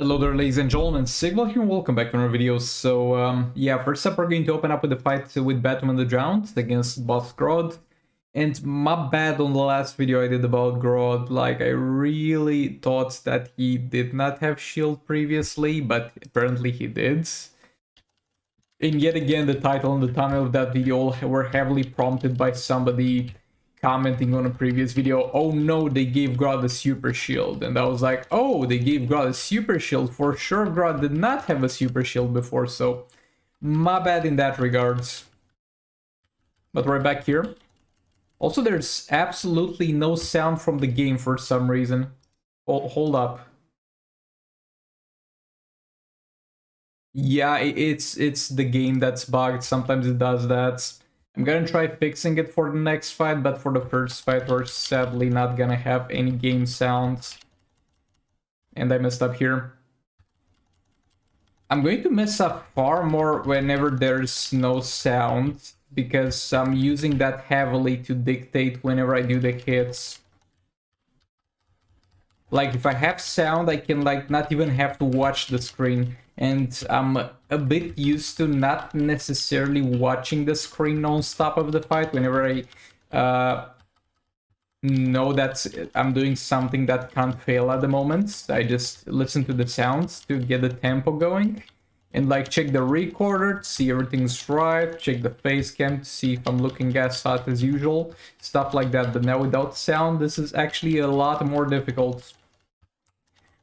Hello there, ladies and gentlemen, Sigval here and welcome back to another video. Yeah, first up we're going to open up with the fight with Batman the Drowned against boss Grodd. And my bad on the last video I did about Grodd, like I really thought that he did not have shield previously, but apparently he did. And yet again, the title and the thumbnail of that video were heavily prompted by somebody commenting on a previous video, oh no, they gave Grodd a super shield. And I was like, oh, they gave Grodd a super shield. For sure, Grodd did not have a super shield before, so my bad in that regards. But we're back here. Also, there's absolutely no sound from the game for some reason. Oh, hold up. Yeah, it's the game that's bugged. Sometimes it does that. I'm gonna try fixing it for the next fight, but for the first fight we're sadly not gonna have any game sounds. And I messed up here. I'm going to mess up far more whenever there's no sound, because I'm using that heavily to dictate whenever I do the hits. Like, if I have sound, I can, like, not even have to watch the screen. And I'm a bit used to not necessarily watching the screen non-stop of the fight whenever I know that I'm doing something that can't fail at the moment. I just listen to the sounds to get the tempo going. And, like, check the recorder to see everything's right. Check the face cam to see if I'm looking as hot as usual. Stuff like that. But now without sound, this is actually a lot more difficult.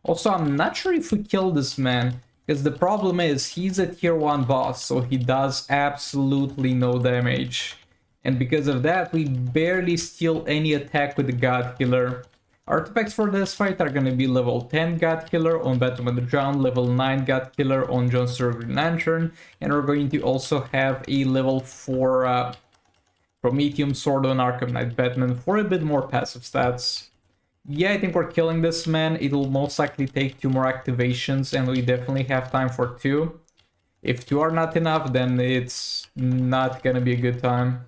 Also, I'm not sure if we kill this man, because the problem is he's a tier 1 boss, so he does absolutely no damage. And because of that, we barely steal any attack with the God Killer. Artifacts for this fight are gonna be level 10 God Killer on Batman the Drowned, level 9 God Killer on John Stewart Green Lantern, and we're going to also have a level 4 Prometheum Sword on Arkham Knight Batman for a bit more passive stats. Yeah, I think we're killing this man. It'll most likely take 2 more activations, and we definitely have time for 2. If 2 are not enough, then it's not gonna be a good time.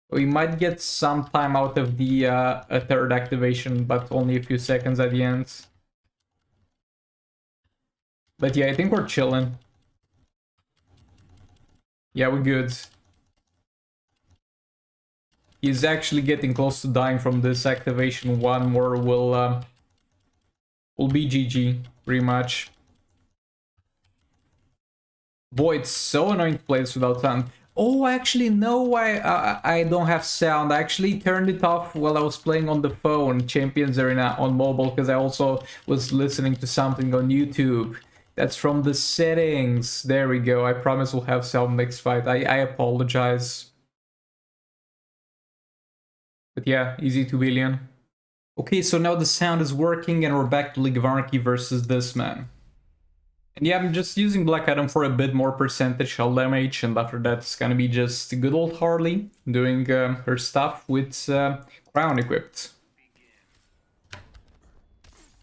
We might get some time out of the a 3rd activation, but only a few seconds at the end. But yeah, I think we're chilling. Yeah, we're good. He's actually getting close to dying from this activation. One more will be GG, pretty much. Boy, it's so annoying to play this without sound. Oh, actually, no, I don't have sound. I actually turned it off while I was playing on the phone, Champions Arena on mobile, because I also was listening to something on YouTube. That's from the settings. There we go. I promise we'll have sound next fight. I apologize. But yeah, easy 2 billion. Okay, so now the sound is working and we're back to League of Anarchy versus this man. And yeah, I'm just using Black Adam for a bit more percentage shell damage, and after that it's gonna be just good old Harley doing her stuff with Crown equipped.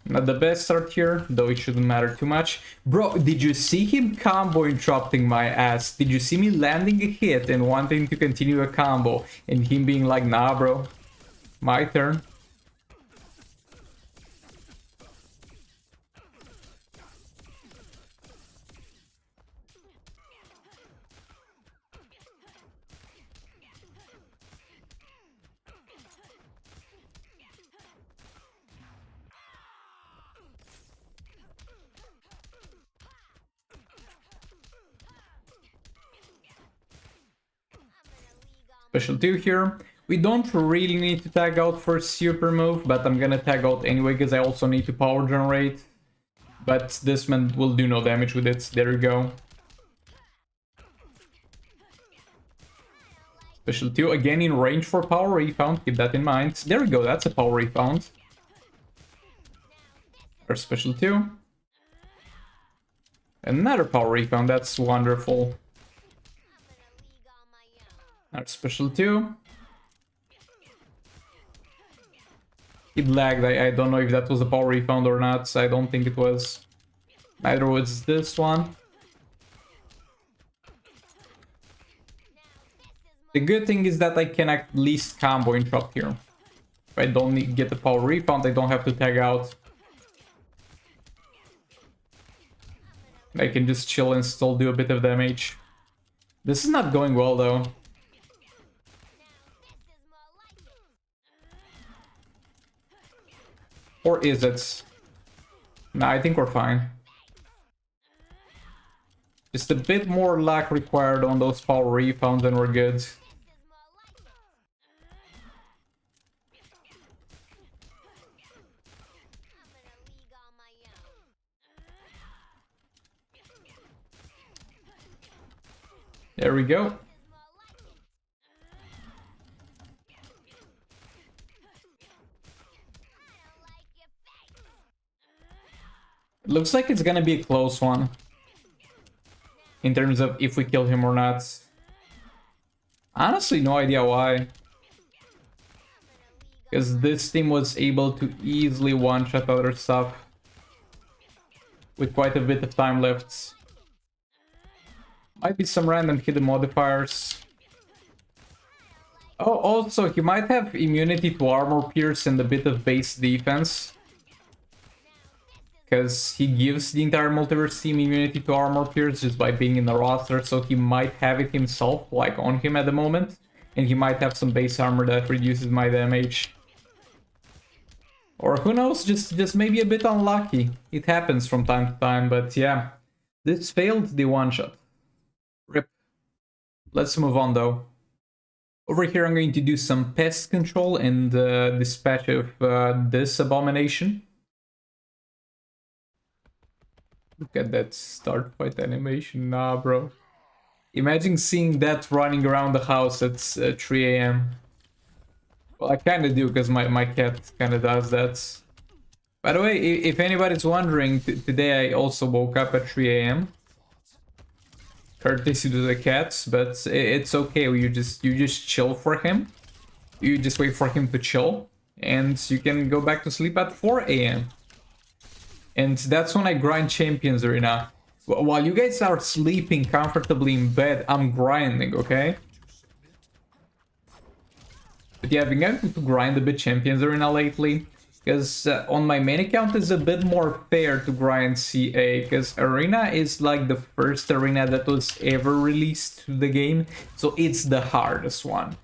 Not the best start here, though it shouldn't matter too much. Bro, did you see him combo interrupting my ass? Did you see me landing a hit and wanting to continue a combo, and him being like, nah bro, my turn. Special 2 here. We don't really need to tag out for super move, but I'm gonna tag out anyway because I also need to power generate. But this man will do no damage with it. There you go. Special 2 again in range for power refound. Keep that in mind. There we go. That's a power refound. Our special 2. Another power refound. That's wonderful. Our special 2. It lagged. I don't know if that was a power refound or not. I don't think it was. Neither was this one. The good thing is that I can at least combo interrupt here. If I don't get the power refound, I don't have to tag out. I can just chill and still do a bit of damage. This is not going well though. Or is it? Nah, I think we're fine. Just a bit more luck required on those power rebounds and we're good. There we go. It looks like it's gonna be a close one. In terms of if we kill him or not. Honestly, no idea why. Because this team was able to easily one-shot other stuff. With quite a bit of time left. Might be some random hidden modifiers. Oh, also, he might have immunity to armor pierce and a bit of base defense. Because he gives the entire multiverse team immunity to armor pierce just by being in the roster, so he might have it himself, like on him at the moment. And he might have some base armor that reduces my damage. Or who knows, just maybe a bit unlucky. It happens from time to time, but yeah. This failed the one-shot. Rip. Let's move on though. Over here I'm going to do some pest control and dispatch of this abomination. Look at that start fight animation. Nah, bro. Imagine seeing that running around the house at 3 AM. Well, I kind of do, because my cat kind of does that. By the way, if anybody's wondering, today I also woke up at 3 AM. Courtesy to the cats, but it's okay. You just chill for him. You just wait for him to chill, and you can go back to sleep at 4 AM. And that's when I grind Champions Arena. While you guys are sleeping comfortably in bed, I'm grinding, okay? But yeah, I've been going to grind a bit Champions Arena lately. Because on my main account it's a bit more fair to grind CA. Because Arena is like the first arena that was ever released to the game. So it's the hardest one.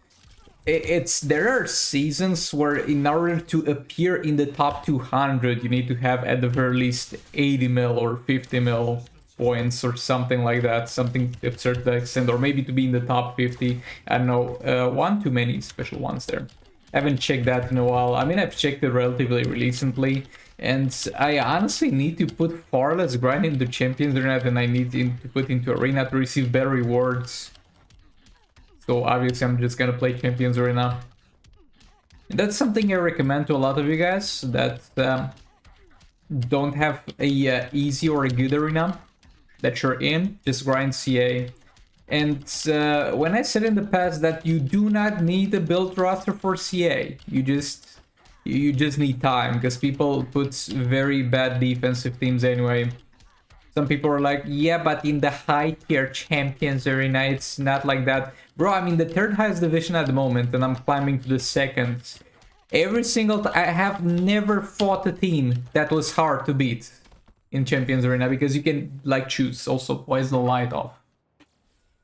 There are seasons where in order to appear in the top 200 you need to have at the very least 80 mil or 50 mil points or something like that, something absurd to that extent, or maybe to be in the top 50. I don't know, one too many special ones there. I haven't checked that in a while. I mean, I've checked it relatively recently, and I honestly need to put far less grind into Champions Arena than I need to put into Arena to receive better rewards. So obviously I'm just gonna play Champions Arena. And that's something I recommend to a lot of you guys that don't have a easy or a good arena that you're in. Just grind CA. And when I said in the past that you do not need a build roster for CA, you just need time, because people put very bad defensive teams anyway. Some people are like, yeah, but in the high tier Champions Arena, it's not like that. Bro, I'm in the third highest division at the moment, and I'm climbing to the second. Every single I have never fought a team that was hard to beat in Champions Arena, because you can like choose. Also, why is the light off?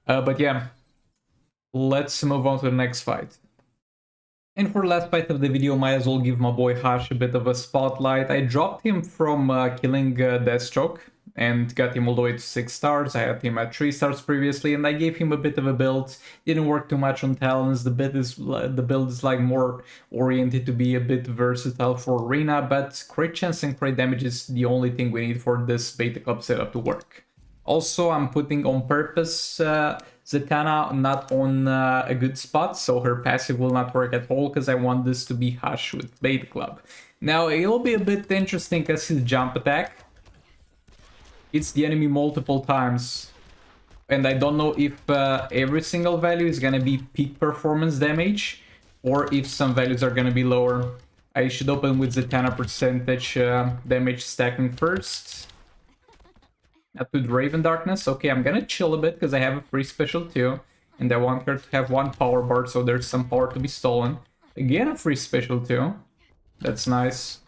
But yeah, let's move on to the next fight. And for the last fight of the video, might as well give my boy Hash a bit of a spotlight. I dropped him from killing Deathstroke and got him all the way to 6 stars. I had him at 3 stars previously, and I gave him a bit of a build. Didn't work too much on talents. The build is like more oriented to be a bit versatile for arena, but crit chance and crit damage is the only thing we need for this beta club setup to work. Also, I'm putting on purpose Zatanna not on a good spot, so her passive will not work at all, because I want this to be Hush with Beta Club. Now, it'll be a bit interesting because his jump attack hits the enemy multiple times, and I don't know if every single value is gonna be peak performance damage, or if some values are gonna be lower. I should open with Zatanna percentage damage stacking first. Up to Raven Darkness. Okay, I'm gonna chill a bit because I have a free special too, and I want her to have 1 power bar, so there's some power to be stolen. Again, a free special too. That's nice.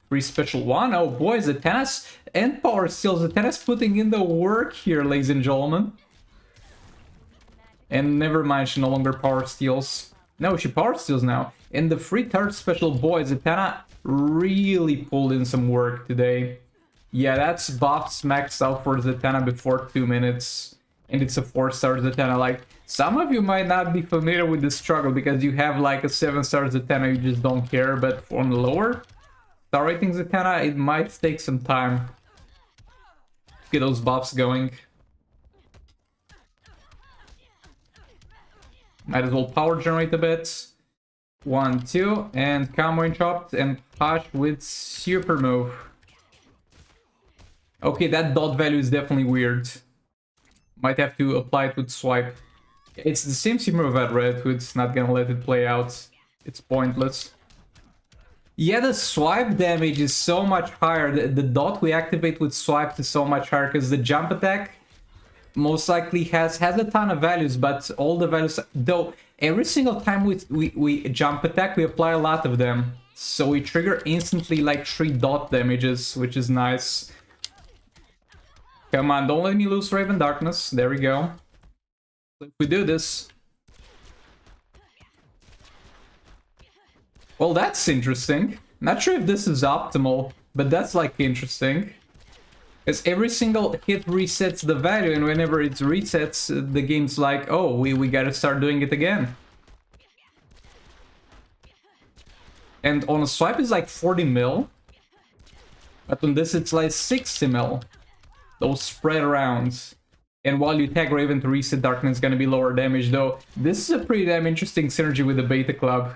Free special 1. Oh boy, Zatanna's and Power Steals. Zatanna's putting in the work here, ladies and gentlemen. And never mind, she no longer Power Steals. No, she Power Steals now. And the free third special boy, Zatanna really pulled in some work today. Yeah, that's buffs maxed out for Zatanna before 2 minutes. And it's a 4-star Zatanna. Like, some of you might not be familiar with this struggle because you have like a 7-star Zatanna, you just don't care. But on the lower star rating Zatanna, it might take some time to get those buffs going. Might as well power generate a bit. 1, 2, and combo interrupt and Hush with super move. Okay, that dot value is definitely weird. Might have to apply it with swipe. It's the same super move at Red Hood's not gonna let it play out. It's pointless. Yeah, the swipe damage is so much higher. The dot we activate with swipe is so much higher because the jump attack most likely has a ton of values, but all the values, though every single time we jump attack, we apply a lot of them. So we trigger instantly like 3 dot damages, which is nice. Come on, don't let me lose Raven Darkness. There we go. If we do this... Well, that's interesting. Not sure if this is optimal, but that's like interesting. Because every single hit resets the value, and whenever it resets, the game's like, oh, we gotta start doing it again. And on a swipe it's like 40 mil. But on this it's like 60 mil. Those spread around. And while you tag Raven to reset Darkness, it's gonna be lower damage, though. This is a pretty damn interesting synergy with the Beta Club.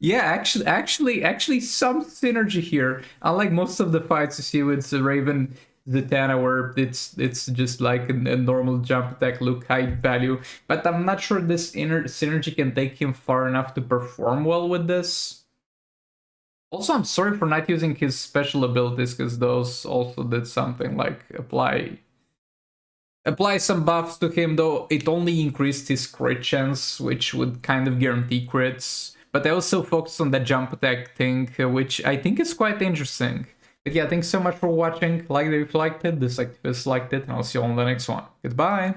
Yeah, actually, some synergy here. Unlike most of the fights you see with Raven Zatanna, where it's just like a normal jump attack, look, high value. But I'm not sure this inner synergy can take him far enough to perform well with this. Also, I'm sorry for not using his special abilities, because those also did something like apply some buffs to him, though it only increased his crit chance, which would kind of guarantee crits. But I also focused on that jump attack thing, which I think is quite interesting. But yeah, thanks so much for watching. Like it if you liked it, dislike if you disliked it, and I'll see you on the next one. Goodbye!